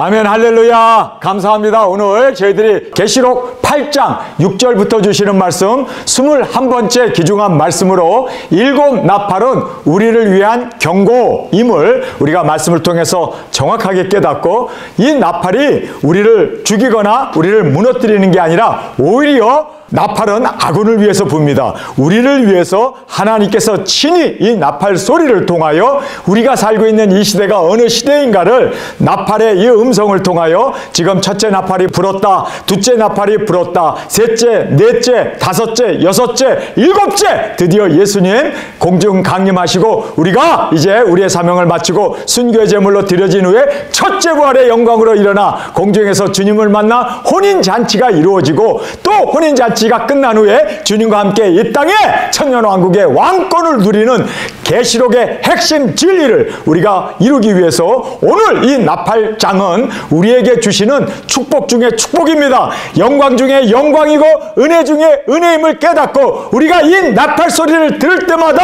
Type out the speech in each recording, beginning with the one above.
아멘, 할렐루야. 감사합니다. 오늘 저희들이 계시록 8장 6절부터 주시는 말씀 21번째 귀중한 말씀으로 일곱 나팔은 우리를 위한 경고임을 우리가 말씀을 통해서 정확하게 깨닫고, 이 나팔이 우리를 죽이거나 우리를 무너뜨리는 게 아니라 오히려 나팔은 아군을 위해서 붑니다. 우리를 위해서 하나님께서 친히 이 나팔 소리를 통하여 우리가 살고 있는 이 시대가 어느 시대인가를 나팔의 이 음성을 통하여 지금 첫째 나팔이 불었다, 둘째 나팔이 불었다, 셋째, 넷째, 다섯째, 여섯째, 일곱째, 드디어 예수님 공중 강림하시고 우리가 이제 우리의 사명을 마치고 순교의 제물로 드려진 후에 첫째 부활의 영광으로 일어나 공중에서 주님을 만나 혼인잔치가 이루어지고, 또 혼인잔치가 끝난 후에 주님과 함께 이 땅에 천년왕국의 왕권을 누리는 계시록의 핵심 진리를 우리가 이루기 위해서 오늘 이 나팔장은 우리에게 주시는 축복 중에 축복입니다. 영광 중에 영광이고 은혜 중에 은혜임을 깨닫고 우리가 이 나팔 소리를 들을 때마다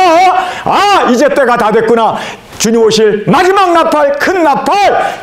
이제 때가 다 됐구나. 주님 오실 마지막 나팔, 큰 나팔,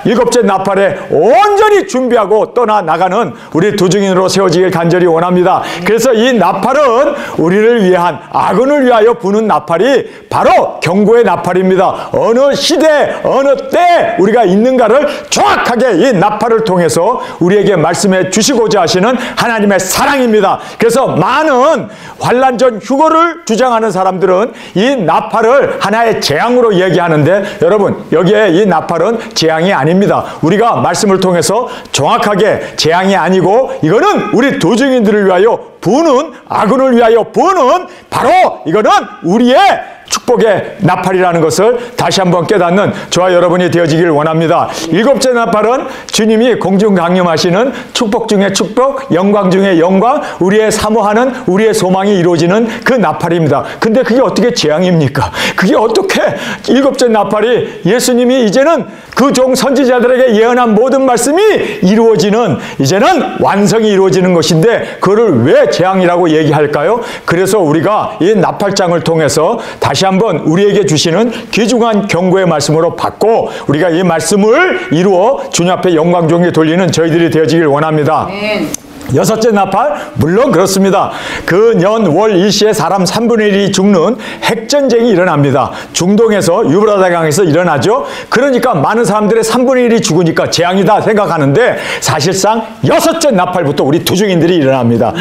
일곱째 나팔에 온전히 준비하고 떠나나가는 우리 두 증인으로 세워지길 간절히 원합니다. 그래서 이 나팔은 우리를 위한, 아군을 위하여 부는 나팔이 바로 경고의 나팔입니다. 어느 시대, 어느 때 우리가 있는가를 정확하게 이 나팔을 통해서 우리에게 말씀해 주시고자 하시는 하나님의 사랑입니다. 그래서 많은 환난 전 휴거를 주장하는 사람들은 이 나팔을 하나의 재앙으로 얘기하는데, 여러분, 여기에 이 나팔은 재앙이 아닙니다. 우리가 말씀을 통해서 정확하게 재앙이 아니고 이거는 우리 두 증인들을 위하여 부는, 아군을 위하여 부는, 바로 이거는 우리의 축복의 나팔이라는 것을 다시 한번 깨닫는 저와 여러분이 되어지길 원합니다. 일곱째 나팔은 주님이 공중 강림하시는 축복 중에 축복, 영광 중에 영광, 우리의 사모하는, 우리의 소망이 이루어지는 그 나팔입니다. 근데 그게 어떻게 재앙입니까? 그게 어떻게 일곱째 나팔이 예수님이 이제는 그 종 선지자들에게 예언한 모든 말씀이 이루어지는, 이제는 완성이 이루어지는 것인데 그거를 왜 재앙이라고 얘기할까요? 그래서 우리가 이 나팔장을 통해서 다시 한번 우리에게 주시는 귀중한 경고의 말씀으로 받고 우리가 이 말씀을 이루어 주님 앞에 영광 종에 돌리는 저희들이 되어지길 원합니다. 여섯째 나팔, 물론 그렇습니다. 그 년, 월, 일시에 사람 3분의 1이 죽는 핵전쟁이 일어납니다. 중동에서, 유브라다강에서 일어나죠. 그러니까 많은 사람들의 3분의 1이 죽으니까 재앙이다 생각하는데 사실상 여섯째 나팔부터 우리 두 증인들이 일어납니다.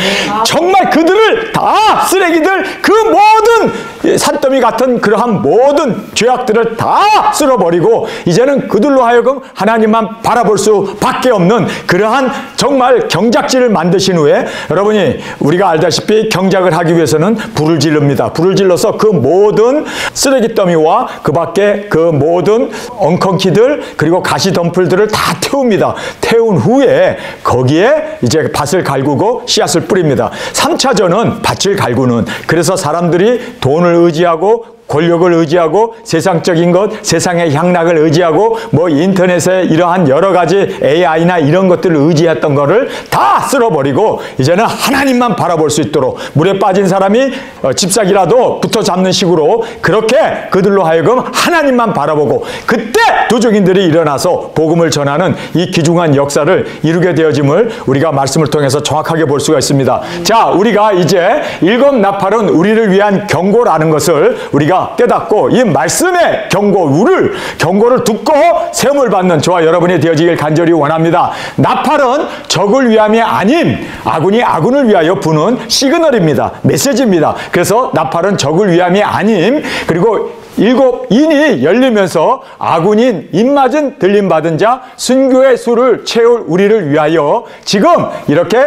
정말 그들을 다 쓰레기들, 그 모든 산더미 같은 그러한 모든 죄악들을 다 쓸어버리고 이제는 그들로 하여금 하나님만 바라볼 수밖에 없는 그러한 정말 경작지를 만드신 후에, 여러분이 우리가 알다시피 경작을 하기 위해서는 불을 지릅니다. 불을 질러서 그 모든 쓰레기 더미와 그 밖에 그 모든 엉겅퀴들 그리고 가시덤불들을 다 태웁니다. 태운 후에 거기에 이제 밭을 갈구고 씨앗을 뿌립니다. 3차전은 밭을 갈구는, 그래서 사람들이 돈을 의지하고 권력을 의지하고 세상적인 것, 세상의 향락을 의지하고 뭐 인터넷에 이러한 여러 가지 AI나 이런 것들을 의지했던 거를 다 쓸어버리고 이제는 하나님만 바라볼 수 있도록, 물에 빠진 사람이 집사기라도 붙어 잡는 식으로 그렇게 그들로 하여금 하나님만 바라보고, 그때 두 증인들이 일어나서 복음을 전하는 이 귀중한 역사를 이루게 되어짐을 우리가 말씀을 통해서 정확하게 볼 수가 있습니다. 자, 우리가 이제 일곱 나팔은 우리를 위한 경고라는 것을 우리가 깨닫고 이 말씀의 경고를 듣고 세움을 받는 저와 여러분이 되어지길 간절히 원합니다. 나팔은 적을 위함이 아님, 아군이 아군을 위하여 부는 시그널입니다. 메시지입니다. 그래서 나팔은 적을 위함이 아님, 그리고 일곱 인이 열리면서 아군인 입맞은 들림받은 자 순교의 수를 채울 우리를 위하여 지금 이렇게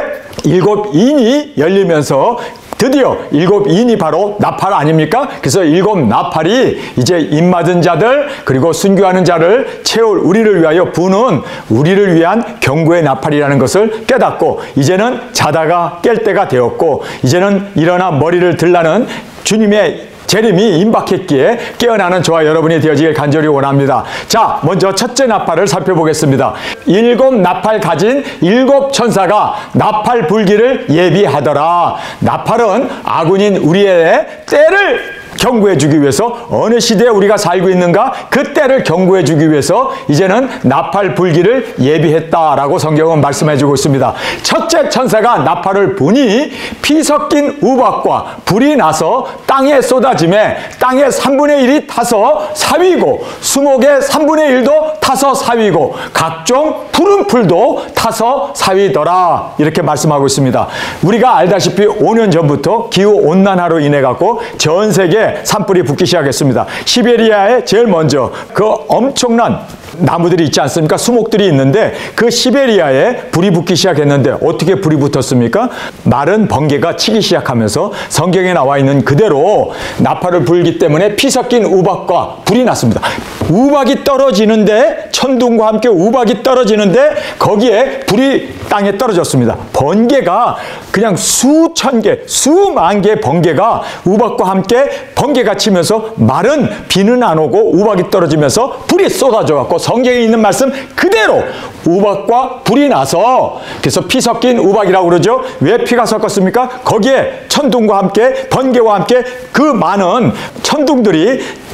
일곱 인이 열리면서 드디어 일곱 인이 바로 나팔 아닙니까? 그래서 일곱 나팔이 이제 입맞은 자들 그리고 순교하는 자를 채울 우리를 위하여 부는 우리를 위한 경고의 나팔이라는 것을 깨닫고 이제는 자다가 깰 때가 되었고 이제는 일어나 머리를 들라는 주님의 재림이 임박했기에 깨어나는 저와 여러분이 되어지길 간절히 원합니다. 자, 먼저 첫째 나팔을 살펴보겠습니다. 일곱 나팔 가진 일곱 천사가 나팔 불기를 예비하더라. 나팔은 아군인 우리의 때를 경고해 주기 위해서 어느 시대에 우리가 살고 있는가 그때를 경고해 주기 위해서 이제는 나팔 불기를 예비했다라고 성경은 말씀해 주고 있습니다. 첫째 천사가 나팔을 부니 피 섞인 우박과 불이 나서 땅에 쏟아짐에 땅의 3분의 1이 타서 사위고 수목의 3분의 1도 타서 사위고 각종 푸른 풀도 타서 사위더라 이렇게 말씀하고 있습니다. 우리가 알다시피 5년 전부터 기후온난화로 인해 갖고 전 세계 산불이 붙기 시작했습니다. 시베리아에 제일 먼저 그 엄청난 나무들이 있지 않습니까? 수목들이 있는데 그 시베리아에 불이 붙기 시작했는데 어떻게 불이 붙었습니까? 마른 번개가 치기 시작하면서 성경에 나와 있는 그대로 나팔을 불기 때문에 피 섞인 우박과 불이 났습니다. 우박이 떨어지는데 천둥과 함께 우박이 떨어지는데 거기에 불이 땅에 떨어졌습니다. 번개가 그냥 수천 개, 수만 개의 번개가 우박과 함께 번개가 치면서 마른 비는 안 오고 우박이 떨어지면서 불이 쏟아져 갖고 성경에 있는 말씀 그대로 우박과 불이 나서 그래서 피 섞인 우박이라고 그러죠. 왜 피가 섞었습니까? 거기에 천둥과 함께 번개와 함께 그 많은 천둥들이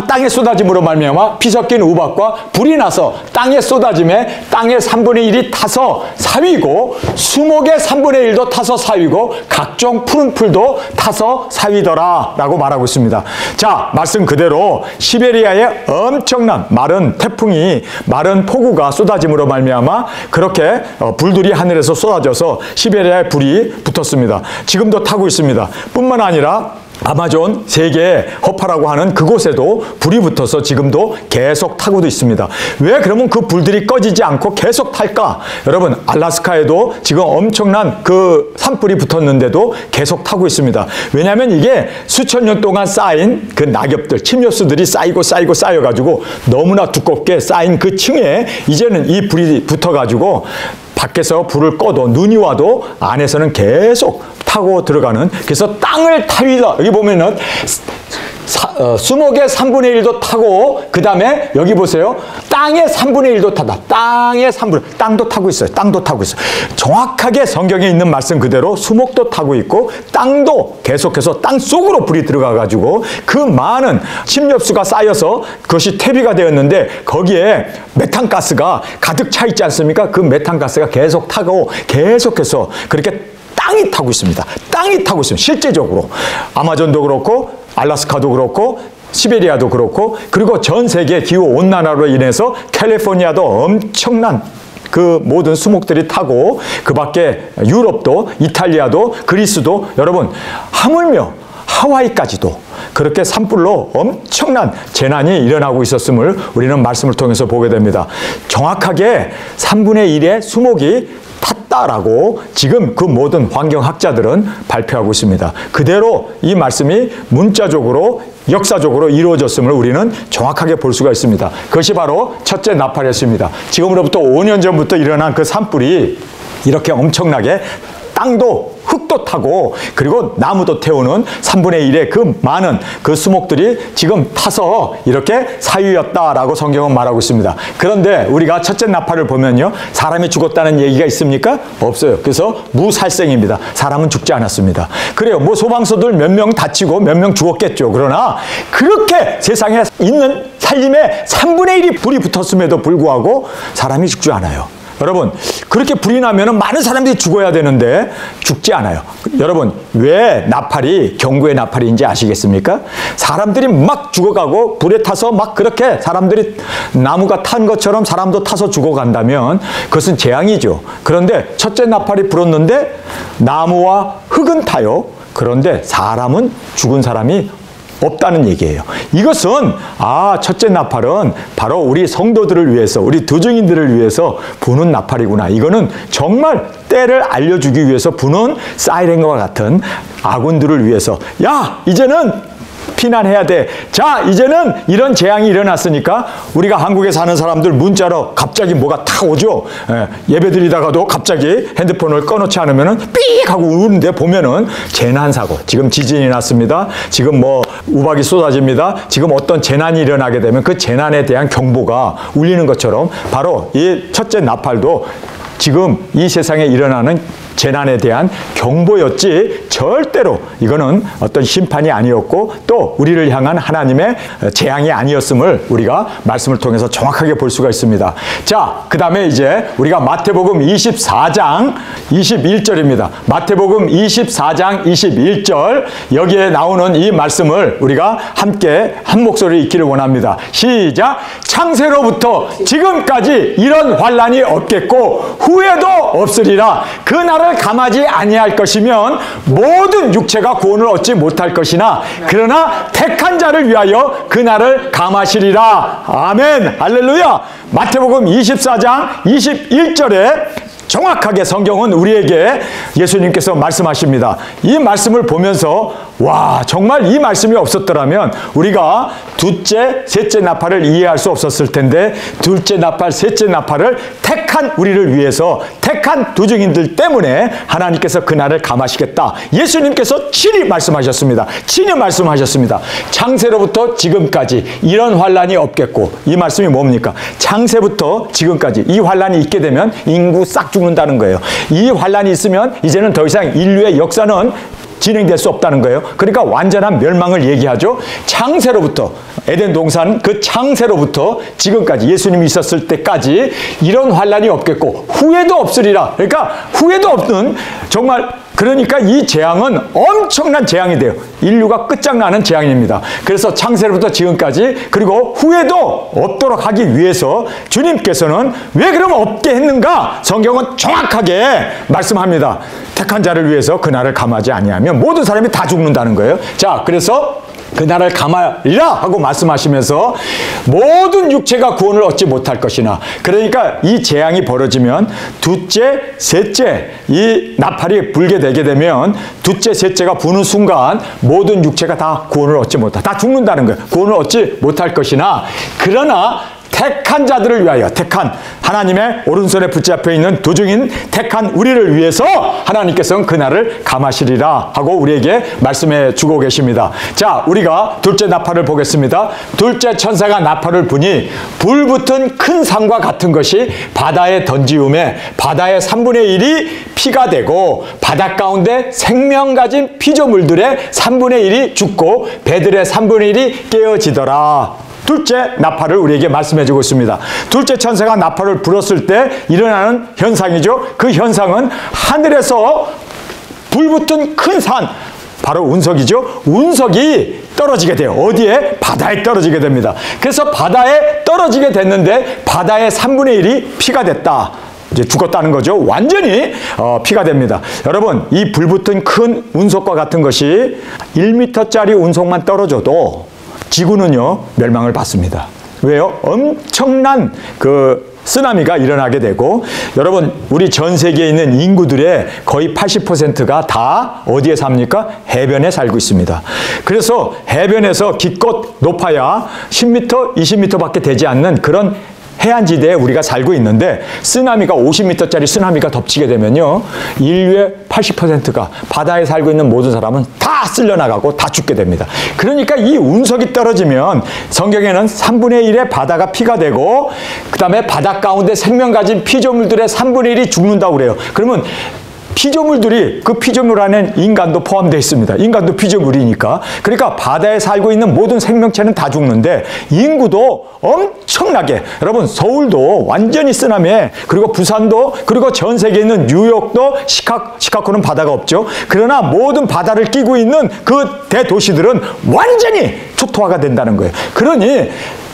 땅에 쏟아짐으로 말미암아 피 섞인 우박과 불이 나서 땅에 쏟아짐에 땅의 3분의 1이 타서 사위고 수목의 3분의 1도 타서 사위고 각종 푸른 풀도 타서 사위더라 라고 말하고 있습니다. 자, 말씀 그대로 시베리아에 엄청난 마른 태풍이 마른 폭우가 쏟아짐으로 말미암아 그렇게 불들이 하늘에서 쏟아져서 시베리아에 불이 붙었습니다. 지금도 타고 있습니다. 뿐만 아니라 아마존 세계 허파라고 하는 그곳에도 불이 붙어서 지금도 계속 타고도 있습니다. 왜 그러면 그 불들이 꺼지지 않고 계속 탈까? 여러분, 알래스카에도 지금 엄청난 그 산불이 붙었는데도 계속 타고 있습니다. 왜냐하면 이게 수천 년 동안 쌓인 그 낙엽들, 침엽수들이 쌓여가지고 너무나 두껍게 쌓인 그 층에 이제는 이 불이 붙어가지고 밖에서 불을 꺼도 눈이 와도 안에서는 계속 타고 들어가는 그래서 땅을 타위다. 여기 보면은 수목의 3분의 1도 타고 그 다음에 여기 보세요. 땅의 3분의 1도 타다. 땅의 3분의 1. 땅도 타고 있어요. 땅도 타고 있어요. 정확하게 성경에 있는 말씀 그대로 수목도 타고 있고 땅도 계속해서 땅 속으로 불이 들어가가지고 그 많은 침엽수가 쌓여서 그것이 퇴비가 되었는데 거기에 메탄가스가 가득 차 있지 않습니까? 그 메탄가스가 계속 타고 계속해서 그렇게 땅이 타고 있습니다. 땅이 타고 있습니다. 실제적으로. 아마존도 그렇고 알래스카도 그렇고 시베리아도 그렇고 그리고 전 세계 기후온난화로 인해서 캘리포니아도 엄청난 그 모든 수목들이 타고 그 밖에 유럽도 이탈리아도 그리스도 여러분 하물며 하와이까지도 그렇게 산불로 엄청난 재난이 일어나고 있었음을 우리는 말씀을 통해서 보게 됩니다. 정확하게 3분의 1의 수목이 탔다라고 지금 그 모든 환경학자들은 발표하고 있습니다. 그대로 이 말씀이 문자적으로 역사적으로 이루어졌음을 우리는 정확하게 볼 수가 있습니다. 그것이 바로 첫째 나팔이었습니다. 지금으로부터 5년 전부터 일어난 그 산불이 이렇게 엄청나게 땅도 흙도 타고 그리고 나무도 태우는 3분의 1의 그 많은 그 수목들이 지금 타서 이렇게 사유였다라고 성경은 말하고 있습니다. 그런데 우리가 첫째 나팔을 보면요. 사람이 죽었다는 얘기가 있습니까? 없어요. 그래서 무살생입니다. 사람은 죽지 않았습니다. 그래요. 뭐 소방서들 몇 명 다치고 몇 명 죽었겠죠. 그러나 그렇게 세상에 있는 살림에 3분의 1이 불이 붙었음에도 불구하고 사람이 죽지 않아요. 여러분 그렇게 불이 나면 많은 사람들이 죽어야 되는데 죽지 않아요. 여러분 왜 나팔이 경고의 나팔인지 아시겠습니까? 사람들이 막 죽어가고 불에 타서 막 그렇게 사람들이 나무가 탄 것처럼 사람도 타서 죽어간다면 그것은 재앙이죠. 그런데 첫째 나팔이 불었는데 나무와 흙은 타요. 그런데 사람은 죽은 사람이 없다는 얘기예요. 이것은 첫째 나팔은 바로 우리 성도들을 위해서 우리 두증인들을 위해서 부는 나팔이구나. 이거는 정말 때를 알려주기 위해서 부는 사이렌과 같은 아군들을 위해서 야 이제는 피난해야 돼. 자 이제는 이런 재앙이 일어났으니까 우리가 한국에 사는 사람들 문자로 갑자기 뭐가 탁 오죠. 예배드리다가도 갑자기 핸드폰을 꺼놓지 않으면은 삑 하고 우는데 보면은 재난사고 지금 지진이 났습니다. 지금 뭐 우박이 쏟아집니다. 지금 어떤 재난이 일어나게 되면 그 재난에 대한 경보가 울리는 것처럼 바로 이 첫째 나팔도 지금 이 세상에 일어나는 재난에 대한 경보였지 절대로 이거는 어떤 심판이 아니었고 또 우리를 향한 하나님의 재앙이 아니었음을 우리가 말씀을 통해서 정확하게 볼 수가 있습니다. 자, 그 다음에 이제 우리가 마태복음 24장 21절입니다. 마태복음 24장 21절 여기에 나오는 이 말씀을 우리가 함께 한 목소리 읽기를 원합니다. 시작! 창세로부터 지금까지 이런 환난이 없겠고 후에도 없으리라. 그 날을 감하지 아니할 것이면 모든 육체가 구원을 얻지 못할 것이나 그러나 택한 자를 위하여 그 날을 감하시리라. 아멘. 할렐루야. 마태복음 24장 21절에 정확하게 성경은 우리에게 예수님께서 말씀하십니다. 이 말씀을 보면서 와, 정말 이 말씀이 없었더라면 우리가 둘째, 셋째 나팔을 이해할 수 없었을 텐데 둘째 나팔, 셋째 나팔을 택한 우리를 위해서 택한 두 증인들 때문에 하나님께서 그날을 감하시겠다. 예수님께서 친히 말씀하셨습니다. 친히 말씀하셨습니다. 창세로부터 지금까지 이런 환난이 없겠고, 이 말씀이 뭡니까? 창세부터 지금까지 이 환난이 있게 되면 인구 싹 죽는다는 거예요. 이 환난이 있으면 이제는 더 이상 인류의 역사는 진행될 수 없다는 거예요. 그러니까 완전한 멸망을 얘기하죠. 창세로부터, 에덴 동산 그 창세로부터 지금까지 예수님이 있었을 때까지 이런 환난이 없겠고 후에도 없으리라. 그러니까 후에도 없는, 정말 그러니까 이 재앙은 엄청난 재앙이 돼요. 인류가 끝장나는 재앙입니다. 그래서 창세로부터 지금까지 그리고 후에도 없도록 하기 위해서 주님께서는 왜 그럼 없게 했는가? 성경은 정확하게 말씀합니다. 택한 자를 위해서 그날을 감하지 아니하면 모든 사람이 다 죽는다는 거예요. 자, 그래서 그날을 감하리라 하고 말씀하시면서 모든 육체가 구원을 얻지 못할 것이나, 그러니까 이 재앙이 벌어지면 둘째, 셋째 이 나팔이 불게 되게 되면 둘째, 셋째가 부는 순간 모든 육체가 다 구원을 얻지 못할, 다 죽는다는 거예요. 구원을 얻지 못할 것이나 그러나 택한 자들을 위하여, 택한 하나님의 오른손에 붙잡혀 있는 두 증인 택한 우리를 위해서 하나님께서는 그날을 감하시리라 하고 우리에게 말씀해 주고 계십니다. 자, 우리가 둘째 나팔을 보겠습니다. 둘째 천사가 나팔을 부니 불붙은 큰 산과 같은 것이 바다에 던지움에 바다의 3분의 1이 피가 되고 바닷 가운데 생명 가진 피조물들의 3분의 1이 죽고 배들의 3분의 1이 깨어지더라. 둘째 나팔을 우리에게 말씀해 주고 있습니다. 둘째 천사가 나팔을 불었을 때 일어나는 현상이죠. 그 현상은 하늘에서 불붙은 큰 산, 바로 운석이죠. 운석이 떨어지게 돼요. 어디에? 바다에 떨어지게 됩니다. 그래서 바다에 떨어지게 됐는데 바다의 3분의 1이 피가 됐다. 이제 죽었다는 거죠. 완전히 피가 됩니다. 여러분, 이 불붙은 큰 운석과 같은 것이 1m짜리 운석만 떨어져도 지구는요 멸망을 받습니다. 왜요? 엄청난 그 쓰나미가 일어나게 되고, 여러분 우리 전 세계에 있는 인구들의 거의 80%가 다 어디에 삽니까? 해변에 살고 있습니다. 그래서 해변에서 기껏 높아야 10m, 20m밖에 되지 않는 그런 해안지대에 우리가 살고 있는데 쓰나미가 50m짜리 쓰나미가 덮치게 되면요 인류의 80%가 바다에 살고 있는 모든 사람은 다 쓸려나가고 다 죽게 됩니다. 그러니까 이 운석이 떨어지면 성경에는 3분의 1의 바다가 피가 되고 그 다음에 바다 가운데 생명 가진 피조물들의 3분의 1이 죽는다고 그래요. 그러면 피조물들이, 그 피조물 안엔 인간도 포함되어 있습니다. 인간도 피조물이니까. 그러니까 바다에 살고 있는 모든 생명체는 다 죽는데 인구도 엄청나게, 여러분 서울도 완전히 쓰나미에, 그리고 부산도, 그리고 전 세계에 있는 뉴욕도, 시카고는 바다가 없죠. 그러나 모든 바다를 끼고 있는 그 대도시들은 완전히 초토화가 된다는 거예요. 그러니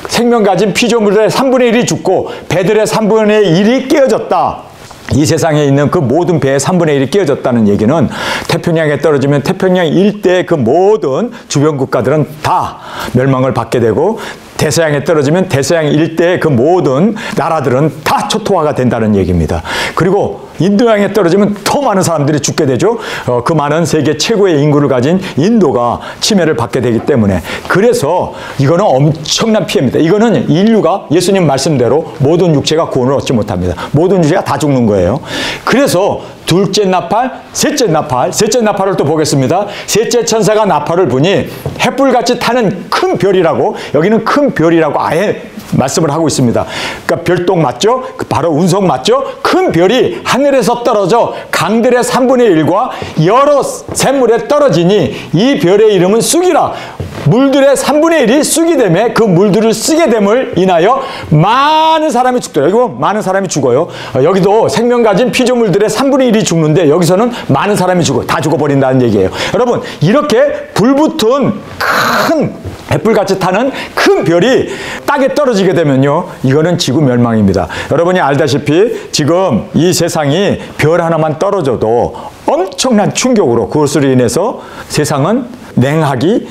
생명 가진 피조물들의 3분의 1이 죽고 배들의 3분의 1이 깨어졌다. 이 세상에 있는 그 모든 배의 3분의 1이 깨어졌다는 얘기는 태평양에 떨어지면 태평양 일대의 그 모든 주변 국가들은 다 멸망을 받게 되고, 대서양에 떨어지면 대서양 일대의 그 모든 나라들은 다 초토화가 된다는 얘기입니다. 그리고 인도양에 떨어지면 더 많은 사람들이 죽게 되죠. 그 많은 세계 최고의 인구를 가진 인도가 침해를 받게 되기 때문에. 그래서 이거는 엄청난 피해입니다. 이거는 인류가 예수님 말씀대로 모든 육체가 구원을 얻지 못합니다. 모든 육체가 다 죽는 거예요. 그래서 둘째 나팔, 셋째 나팔, 셋째 나팔을 또 보겠습니다. 셋째 천사가 나팔을 부니 햇불같이 타는 큰 별이라고, 여기는 큰 별이라고 아예 말씀을 하고 있습니다. 그러니까 별똥 맞죠? 바로 운석 맞죠? 큰 별이 하늘에서 떨어져 강들의 3분의 1과 여러 샘물에 떨어지니 이 별의 이름은 쑥이라. 물들의 3분의 1이 쑥이 되매 그 물들을 쓰게 됨을 인하여 많은 사람이 죽더라. 이거 많은 사람이 죽어요. 여기도 생명 가진 피조물들의 3분의 1이 죽는데 여기서는 많은 사람이 죽어요. 다 죽어버린다는 얘기예요. 여러분, 이렇게 불붙은 큰 횃불같이 타는 큰 별이 땅에 떨어지게 되면요, 이거는 지구 멸망입니다. 여러분이 알다시피 지금 이 세상이 별 하나만 떨어져도 엄청난 충격으로 그것으로 인해서 세상은 냉하기,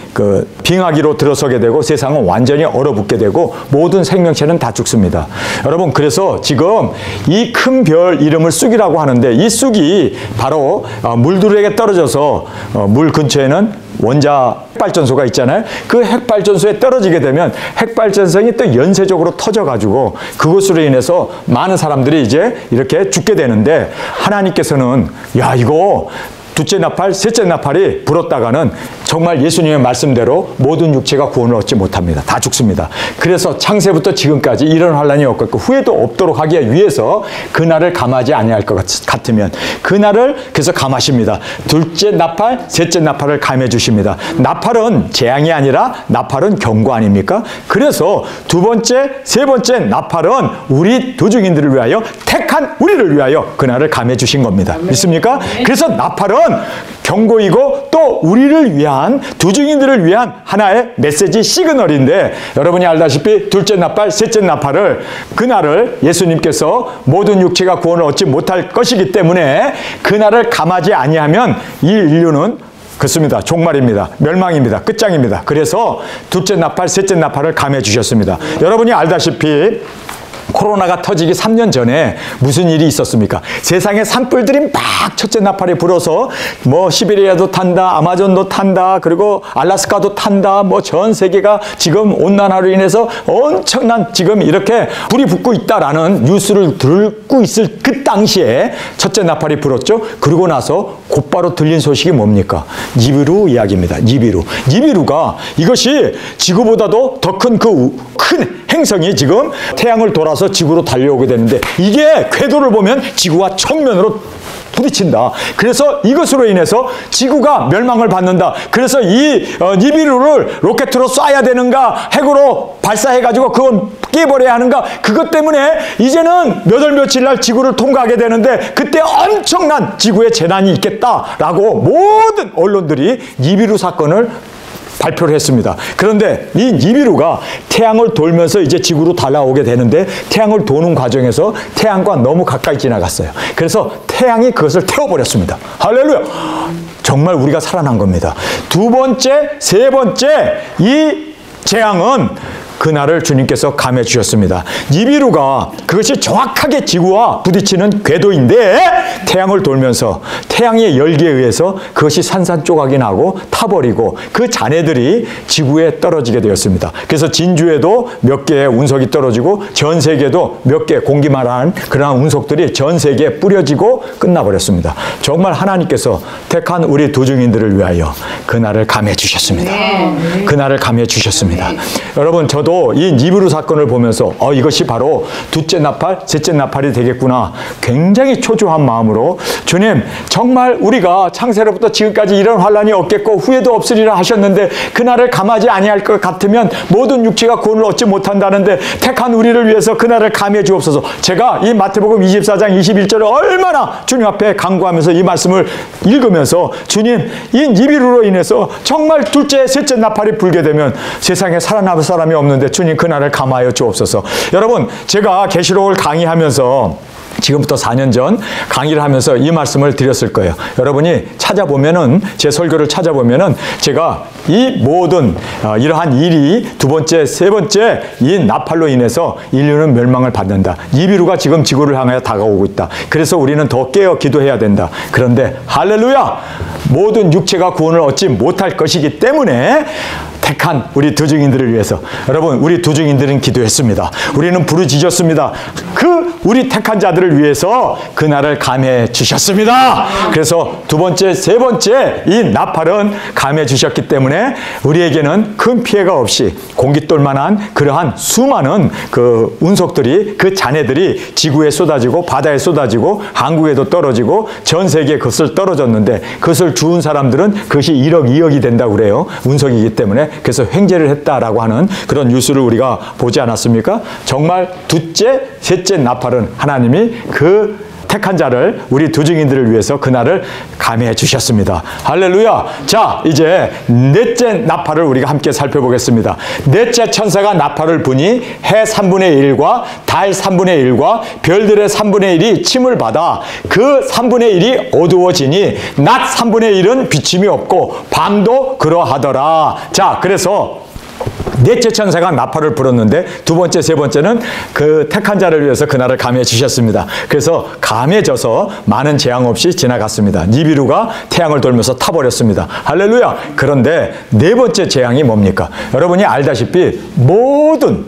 빙하기로 들어서게 되고 세상은 완전히 얼어붙게 되고 모든 생명체는 다 죽습니다. 여러분, 그래서 지금 이 큰 별 이름을 쑥이라고 하는데 이 쑥이 바로 물들에게 떨어져서 물 근처에는 원자 핵발전소가 있잖아요. 그 핵발전소에 떨어지게 되면 핵발전성이 또 연쇄적으로 터져가지고 그것으로 인해서 많은 사람들이 이제 이렇게 죽게 되는데 하나님께서는 야, 이거 둘째 나팔, 셋째 나팔이 불었다가는 정말 예수님의 말씀대로 모든 육체가 구원을 얻지 못합니다. 다 죽습니다. 그래서 창세부터 지금까지 이런 환란이 없고 후회도 없도록 하기 위해서 그날을 감하지 아니할 것 같으면 그날을 그래서 감하십니다. 둘째 나팔, 셋째 나팔을 감해 주십니다. 나팔은 재앙이 아니라 나팔은 경고 아닙니까? 그래서 두 번째, 세 번째 나팔은 우리 도중인들을 위하여 택한 우리를 위하여 그날을 감해 주신 겁니다. 믿습니까? 그래서 나팔은 경고이고 또 우리를 위한 두중인들을 위한 하나의 메시지 시그널인데 여러분이 알다시피 둘째 나팔, 셋째 나팔을 그날을 예수님께서 모든 육체가 구원을 얻지 못할 것이기 때문에 그날을 감하지 아니하면 이 인류는 그렇습니다. 종말입니다. 멸망입니다. 끝장입니다. 그래서 둘째 나팔, 셋째 나팔을 감해 주셨습니다. 여러분이 알다시피 코로나가 터지기 3년 전에 무슨 일이 있었습니까? 세상에 산불들이 막 첫째 나팔이 불어서 뭐 시베리아도 탄다, 아마존도 탄다, 그리고 알라스카도 탄다, 뭐 전 세계가 지금 온난화로 인해서 엄청난 지금 이렇게 불이 붙고 있다라는 뉴스를 듣고 있을 그 당시에 첫째 나팔이 불었죠. 그러고 나서 곧바로 들린 소식이 뭡니까? 니비루 이야기입니다. 니비루. 니비루가 이것이 지구보다도 더 큰 행성이 지금 태양을 돌아서 지구로 달려오게 되는데 이게 궤도를 보면 지구와 정면으로 부딪힌다. 그래서 이것으로 인해서 지구가 멸망을 받는다. 그래서 이 니비루를 로켓으로 쏴야 되는가, 핵으로 발사해가지고 그건 깨버려야 하는가, 그것 때문에 이제는 몇 월 며칠 날 지구를 통과하게 되는데 그때 엄청난 지구의 재난이 있겠다라고 모든 언론들이 니비루 사건을 발표를 했습니다. 그런데 이 니비루가 태양을 돌면서 이제 지구로 달아오게 되는데 태양을 도는 과정에서 태양과 너무 가까이 지나갔어요. 그래서 태양이 그것을 태워버렸습니다. 할렐루야! 정말 우리가 살아난 겁니다. 두 번째, 세 번째 이 재앙은 그날을 주님께서 감해 주셨습니다. 니비루가 그것이 정확하게 지구와 부딪히는 궤도인데 태양을 돌면서 태양의 열기에 의해서 그것이 산산조각이 나고 타버리고 그 잔해들이 지구에 떨어지게 되었습니다. 그래서 진주에도 몇 개의 운석이 떨어지고 전 세계도 몇 개 공기만 한 그러한 운석들이 전 세계에 뿌려지고 끝나버렸습니다. 정말 하나님께서 택한 우리 도중인들을 위하여 그날을 감해 주셨습니다. 그날을 감해 주셨습니다. 여러분, 저도 이 니비루 사건을 보면서 이것이 바로 둘째 나팔, 셋째 나팔이 되겠구나. 굉장히 초조한 마음으로 주님, 정말 우리가 창세로부터 지금까지 이런 환란이 없겠고 후회도 없으리라 하셨는데 그날을 감하지 아니할 것 같으면 모든 육체가 구원을 얻지 못한다는데 택한 우리를 위해서 그날을 감해 주옵소서. 제가 이 마태복음 24장 21절을 얼마나 주님 앞에 간구하면서 이 말씀을 읽으면서 주님, 이 니비루로 인해서 정말 둘째, 셋째 나팔이 불게 되면 세상에 살아남을 사람이 없는데 주님 그날을 감하여 주옵소서. 여러분, 제가 계시록을 강의하면서 지금부터 4년 전 강의를 하면서 이 말씀을 드렸을 거예요. 여러분이 찾아보면은, 제 설교를 찾아보면은 제가 이 모든 이러한 일이 두 번째, 세 번째 이 나팔로 인해서 인류는 멸망을 받는다. 니비루가 지금 지구를 향하여 다가오고 있다. 그래서 우리는 더 깨어 기도해야 된다. 그런데 할렐루야! 모든 육체가 구원을 얻지 못할 것이기 때문에 택한 우리 두 증인들을 위해서 여러분 우리 두 증인들은 기도했습니다. 우리는 부르짖었습니다. 그 우리 택한 자들을 위해서 그날을 감해 주셨습니다. 그래서 두 번째, 세 번째 이 나팔은 감해 주셨기 때문에 우리에게는 큰 피해가 없이 공깃돌만한 그러한 수많은 그 운석들이 그 잔해들이 지구에 쏟아지고 바다에 쏟아지고 한국에도 떨어지고 전 세계에 그것을 떨어졌는데 그것을 주운 사람들은 그것이 1억, 2억이 된다고 그래요. 운석이기 때문에. 그래서 횡재를 했다라고 하는 그런 뉴스를 우리가 보지 않았습니까? 정말 둘째, 셋째 나팔은 하나님이 그 택한 자를 우리 두 증인들을 위해서 그날을 감해 주셨습니다. 할렐루야. 자, 이제 넷째 나팔을 우리가 함께 살펴보겠습니다. 넷째 천사가 나팔을 부니 해 3분의 1과 달 3분의 1과 별들의 3분의 1이 침을 받아 그 3분의 1이 어두워지니 낮 3분의 1은 비침이 없고 밤도 그러하더라. 자, 그래서 넷째 천사가 나팔을 불었는데 두 번째, 세 번째는 그 택한 자를 위해서 그날을 감해 주셨습니다. 그래서 감해져서 많은 재앙 없이 지나갔습니다. 니비루가 태양을 돌면서 타버렸습니다. 할렐루야. 그런데 네 번째 재앙이 뭡니까? 여러분이 알다시피 모든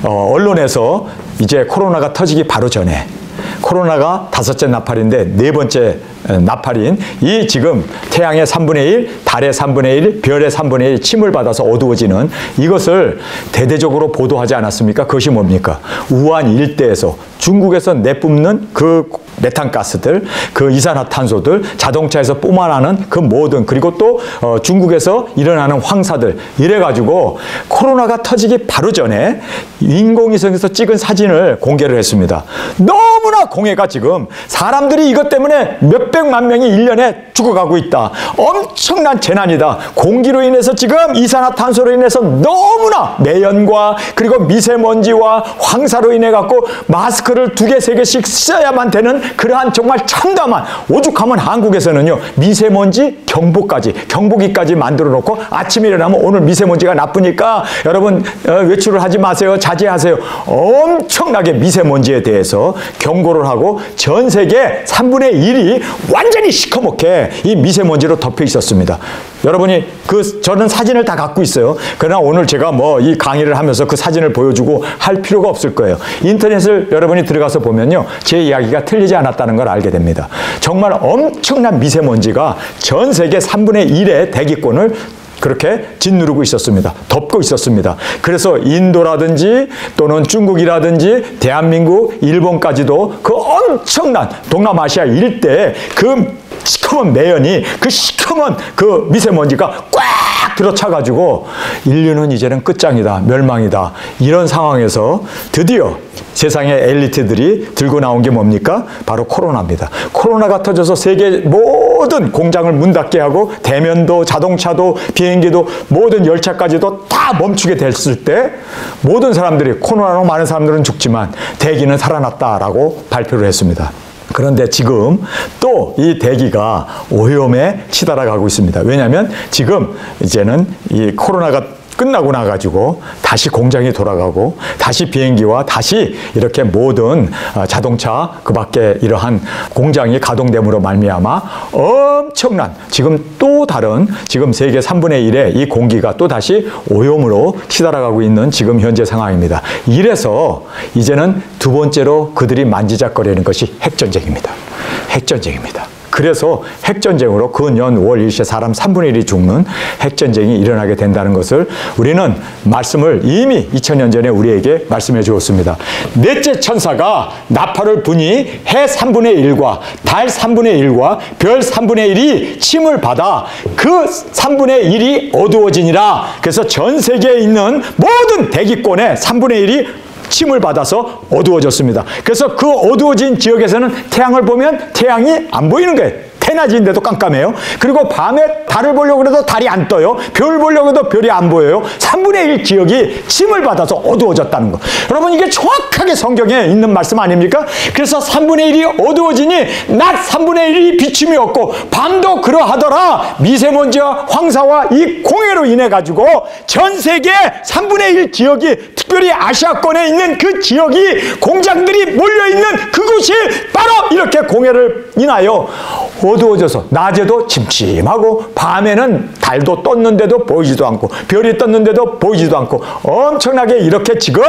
언론에서 이제 코로나가 터지기 바로 전에 코로나가 다섯째 나팔인데 네 번째 나팔인 이 지금 태양의 3분의 1, 달의 3분의 1, 별의 3분의 1 침을 받아서 어두워지는 이것을 대대적으로 보도하지 않았습니까? 그것이 뭡니까? 우한 일대에서 중국에서 내뿜는 그 메탄가스들, 그 이산화탄소들, 자동차에서 뿜어나는 그 모든 그리고 또 중국에서 일어나는 황사들 이래가지고 코로나가 터지기 바로 전에 인공위성에서 찍은 사진을 공개를 했습니다. 너무나 공해가 지금 사람들이 이것 때문에 몇백만 명이 1년에 죽어가고 있다. 엄청난 재난이다. 공기로 인해서 지금 이산화탄소로 인해서 너무나 매연과 그리고 미세먼지와 황사로 인해 갖고 마스크를 2개, 3개씩 써야만 되는 그러한 정말 참담한 오죽하면 한국에서는요 미세먼지 경보기까지 만들어 놓고 아침에 일어나면 오늘 미세먼지가 나쁘니까 여러분 외출을 하지 마세요. 자제하세요. 엄청나게 미세먼지에 대해서 경고를 하고 전 세계 3분의 1이 완전히 시커멓게 이 미세먼지로 덮여 있었습니다. 여러분이 저는 사진을 다 갖고 있어요. 그러나 오늘 제가 뭐 이 강의를 하면서 그 사진을 보여주고 할 필요가 없을 거예요. 인터넷을 여러분이 들어가서 보면요. 제 이야기가 틀리지 않았다는 걸 알게 됩니다. 정말 엄청난 미세먼지가 전 세계 3분의 1의 대기권을 그렇게 짓누르고 있었습니다. 덮고 있었습니다. 그래서 인도라든지 또는 중국이라든지 대한민국, 일본까지도 그 엄청난 동남아시아 일대에 그 시커먼 매연이 그 시커먼 그 미세먼지가 꽉 들어차가지고 인류는 이제는 끝장이다, 멸망이다. 이런 상황에서 드디어 세상의 엘리트들이 들고 나온 게 뭡니까? 바로 코로나입니다. 코로나가 터져서 세계 모든 공장을 문 닫게 하고 대면도 자동차도 비행기도 모든 열차까지도 다 멈추게 됐을 때 모든 사람들이 코로나로 많은 사람들은 죽지만 대기는 살아났다라고 발표를 했습니다. 그런데 지금 또 이 대기가 오염에 치달아가고 있습니다. 왜냐하면 지금 이제는 이 코로나가 끝나고 나가지고 다시 공장이 돌아가고 다시 비행기와 다시 이렇게 모든 자동차 그 밖에 이러한 공장이 가동됨으로 말미암아 엄청난 지금 또 다른 지금 세계 3분의 1의 이 공기가 또 다시 오염으로 치달아가고 있는 지금 현재 상황입니다. 이래서 이제는 두 번째로 그들이 만지작거리는 것이 핵전쟁입니다. 핵전쟁입니다. 그래서 핵전쟁으로 그 년 월 일시에 사람 3분의 1이 죽는 핵전쟁이 일어나게 된다는 것을 우리는 말씀을 이미 2000년 전에 우리에게 말씀해 주었습니다. 넷째 천사가 나팔을 부니 해 3분의 1과 달 3분의 1과 별 3분의 1이 침을 받아 그 3분의 1이 어두워지니라. 그래서 전 세계에 있는 모든 대기권의 3분의 1이 침을 받아서 어두워졌습니다. 그래서 그 어두워진 지역에서는 태양을 보면 태양이 안 보이는 거예요. 태낮인데도 깜깜해요. 그리고 밤에 달을 보려고 해도 달이 안 떠요. 별 보려고 해도 별이 안 보여요. 3분의 1 지역이 침을 받아서 어두워졌다는 거. 여러분 이게 정확하게 성경에 있는 말씀 아닙니까? 그래서 3분의 1이 어두워지니 낮 3분의 1이 비침이 없고 밤도 그러하더라. 미세먼지와 황사와 이 공해로 인해 가지고 전 세계 3분의 1 지역이 특별히 아시아권에 있는 그 지역이 공장들이 몰려있는 그곳이 바로 이렇게 공해를 인하여 어두워져서 낮에도 침침하고 밤에는 달도 떴는데도 보이지도 않고 별이 떴는데도 보이지도 않고 엄청나게 이렇게 지금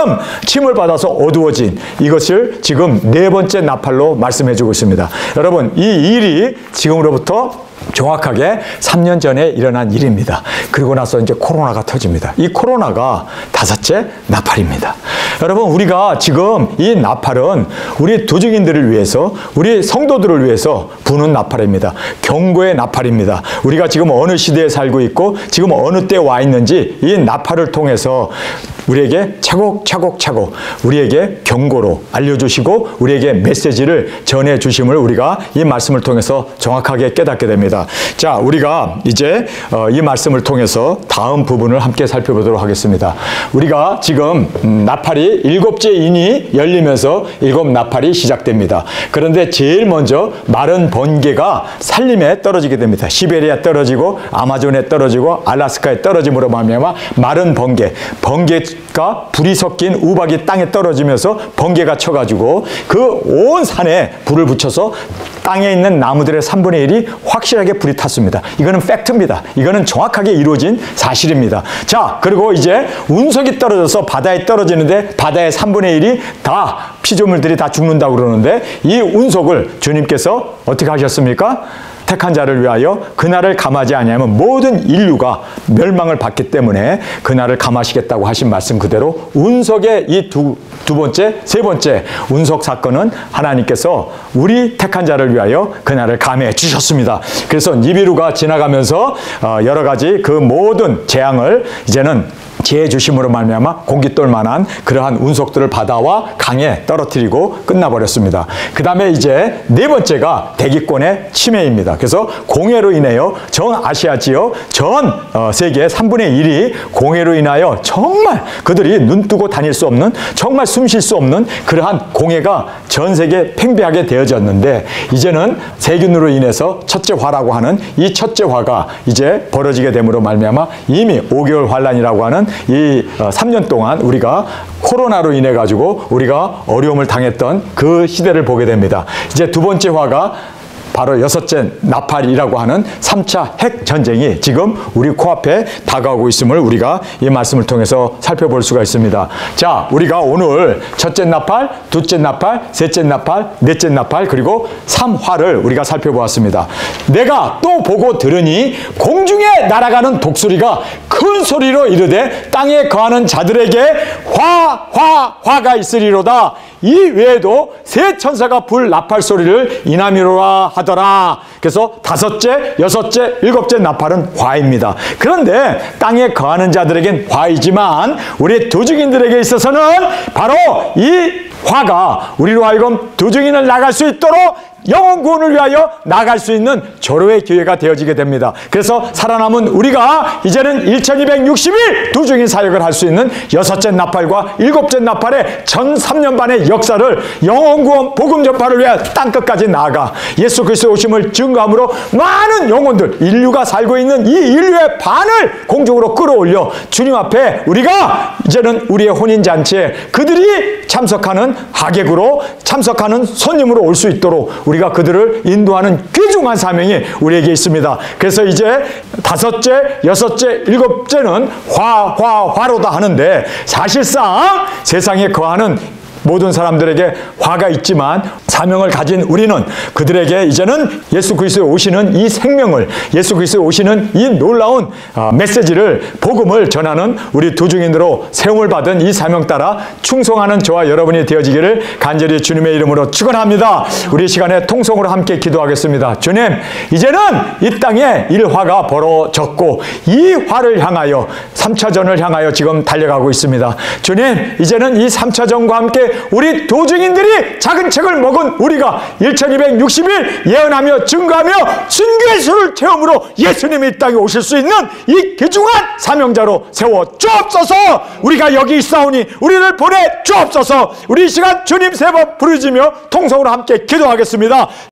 침을 받아서 어두워진 이것을 지금 네 번째 나팔로 말씀해 주고 있습니다. 여러분, 이 일이 지금으로부터 정확하게 3년 전에 일어난 일입니다. 그리고 나서 이제 코로나가 터집니다. 이 코로나가 다섯째 나팔입니다. 여러분, 우리가 지금 이 나팔은 우리 도중인들을 위해서, 우리 성도들을 위해서 부는 나팔입니다. 경고의 나팔입니다. 우리가 지금 어느 시대에 살고 있고 지금 어느 때에 와 있는지 이 나팔을 통해서 우리에게 차곡차곡 우리에게 경고로 알려주시고 우리에게 메시지를 전해주심을 우리가 이 말씀을 통해서 정확하게 깨닫게 됩니다. 자, 우리가 이제 이 말씀을 통해서 다음 부분을 함께 살펴보도록 하겠습니다. 우리가 지금 나팔이 일곱째 인이 열리면서 일곱 나팔이 시작됩니다. 그런데 제일 먼저 마른 번개가 산림에 떨어지게 됩니다. 시베리아 떨어지고 아마존에 떨어지고 알라스카에 떨어짐으로 말미암아 마른 번개가 불이 섞인 우박이 땅에 떨어지면서 번개가 쳐가지고 그 온 산에 불을 붙여서 땅에 있는 나무들의 3분의 1이 확실하게 불이 탔습니다. 이거는 팩트입니다. 이거는 정확하게 이루어진 사실입니다. 자, 그리고 이제 운석이 떨어져서 바다에 떨어지는데 바다의 3분의 1이 다 피조물들이 다 죽는다고 그러는데 이 운석을 주님께서 어떻게 하셨습니까? 택한 자를 위하여 그날을 감하지 아니하면 모든 인류가 멸망을 받기 때문에 그날을 감하시겠다고 하신 말씀 그대로 운석의 이 두 번째, 세 번째 운석 사건은 하나님께서 우리 택한 자를 위하여 그날을 감해 주셨습니다. 그래서 니비루가 지나가면서 여러 가지 그 모든 재앙을 이제는 지혜 주심으로 말미암아 공깃돌 만한 그러한 운석들을 바다와 강에 떨어뜨리고 끝나버렸습니다. 그 다음에 이제 네 번째가 대기권의 침해입니다. 그래서 공해로 인하여 전 아시아 지역, 전 세계의 3분의 1이 공해로 인하여 정말 그들이 눈 뜨고 다닐 수 없는, 정말 숨 쉴 수 없는 그러한 공해가 전 세계에 팽배하게 되어졌는데 이제는 세균으로 인해서 첫째 화라고 하는 이 첫째 화가 이제 벌어지게 됨으로 말미암아 이미 5개월 환란이라고 하는 이 3년 동안 우리가 코로나로 인해 가지고 우리가 어려움을 당했던 그 시대를 보게 됩니다. 이제 두 번째 화가 바로 여섯째 나팔이라고 하는 3차 핵전쟁이 지금 우리 코앞에 다가오고 있음을 우리가 이 말씀을 통해서 살펴볼 수가 있습니다. 자, 우리가 오늘 첫째 나팔, 둘째 나팔, 셋째 나팔, 넷째 나팔, 그리고 3화를 우리가 살펴보았습니다. 내가 또 보고 들으니 공중에 날아가는 독수리가 큰 소리로 이르되 땅에 거하는 자들에게 화가 있으리로다. 이 외에도 세 천사가 불 나팔 소리를 인하미로라 하더라. 그래서 다섯째, 여섯째, 일곱째 나팔은 화입니다. 그런데 땅에 거하는 자들에겐 화이지만 우리 도중인들에게 있어서는 바로 이 화가 우리로 하여금 도중인을 나갈 수 있도록 영혼 구원을 위하여 나갈 수 있는 절호의 기회가 되어지게 됩니다. 그래서 살아남은 우리가 이제는 1260일 도중인 사역을 할 수 있는 여섯째 나팔과 일곱째 나팔의 전 3년 반의 역사를 영혼 구원 복음 전파를 위해 땅끝까지 나아가 예수 그리스도의 오심을 증거함으로 많은 영혼들, 인류가 살고 있는 이 인류의 반을 공중으로 끌어올려 주님 앞에 우리가 이제는 우리의 혼인잔치에 그들이 참석하는 하객으로 참석하는 손님으로 올 수 있도록 우리가 그들을 인도하는 귀중한 사명이 우리에게 있습니다. 그래서 이제 다섯째, 여섯째, 일곱째는 화로다 하는데 사실상 세상에 거하는 모든 사람들에게 화가 있지만 사명을 가진 우리는 그들에게 이제는 예수 그리스도에 오시는 이 생명을, 예수 그리스도에 오시는 이 놀라운 메시지를, 복음을 전하는 우리 도중인으로 세움을 받은 이 사명 따라 충성하는 저와 여러분이 되어지기를 간절히 주님의 이름으로 축원합니다. 우리 시간에 통성으로 함께 기도하겠습니다. 주님, 이제는 이 땅에 일화가 벌어졌고 이 화를 향하여 3차전을 향하여 지금 달려가고 있습니다. 주님, 이제는 이 3차전과 함께 우리 도중인들이 작은 책을 먹은 우리가 1260일 예언하며 증거하며 순교의 수를 체험으로 예수님이 이 땅에 오실 수 있는 이 귀중한 사명자로 세워 주옵소서. 우리가 여기 있사오니 우리를 보내 주옵소서. 우리 이 시간 주님 세 번 부르짖으며 통성으로 함께 기도하겠습니다.